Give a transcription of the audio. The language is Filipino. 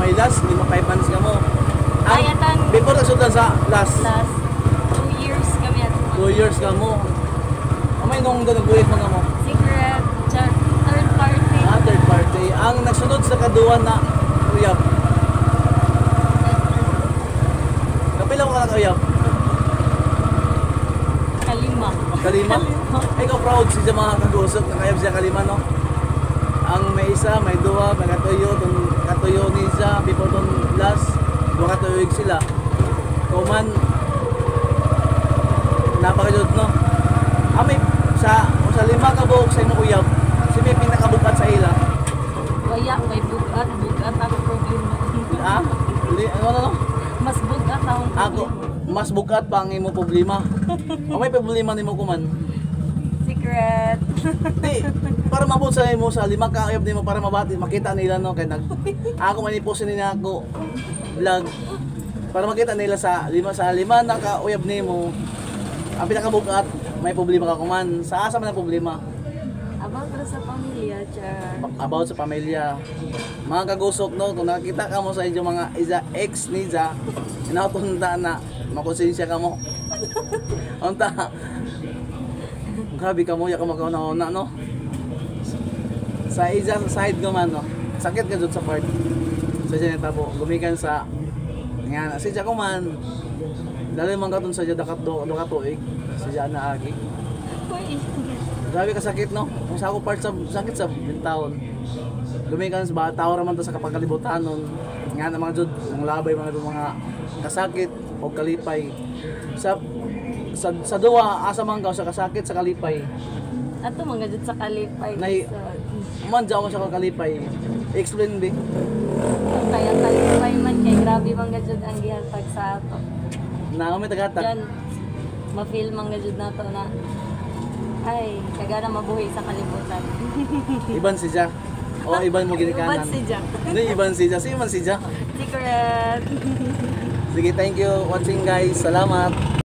may last, 5 months ka mo. Ay, atan. Before nagsundan sa last. Last 2 years kami at 2 years ka mo. Amay nung nag-uwit mga mo. secret, third party. Third party. Ang nagsunod sa kaduan na uyab. Kapila ko ka na uyab? Kalima. Kalima? Ay, ikaw proud siya mga kagusok na kayab siya kalima, no? Ang may isa, may duwa, may katuyo ni siya, before itong last, duwa katuyog sila. Kuman, napakajod, no? May sa 5 ka buhok sa inong uyab, si may pinakabukat sa ila. Waya, may bugat ang problema. Ha? Ano? Mas bugat ang Ako, mas bukat pa ang imo problema. May problema ni mo kuman. secret. Di, para mabot sa imo sa 5 ka uyab nimo para mabati, makita nila no kay ako man i-post nila ako vlog para makita nila sa 5 na ka uyab nimo. Ang pinakabukat, may problema ka kuman. Sa asa man ang problema? About sa pamilya, char. About sa pamilya. Mga kagusok no, kung nakita ka mo sa inyo mga ex ni Iza, inatunta na makonsensya ka mo. Unta. Grabe ka mo, ya ka magkauna-una, no? Sa Iza, sa side ko man, no? Sakit ka dun sa part. Sa dyan tabo, gumikan sa nga, sa dyan ko man. Dali man ka dun sa dyan, dakatuig. Sa dyan na agi. Grabe ka sakit, no? Kung sa ako part sa sakit sa bintawon. Gumikan sa bataw raman to sa kapagkalibutan nun. Nga na mga jud, ang labay mga kasakit o kalipay. Sa duwa, asa man ka sa kasakit sa kalipay. Ato mga jud sa kalipay. Nay, man dyan mo sa kalipay. Explain di. Kaya kalipay man kay grabe mga jud ang gihatag sa ato. Na may tagatag. Diyan, ma-feel mga jud nato na ay, kagana mabuhay sa kalibutan. Iban si Ja. O iban mo ginikanan. Iban si Ja. Hindi, iban si Ja. Si iban si Ja. Secret. Sige, thank you watching guys. Salamat.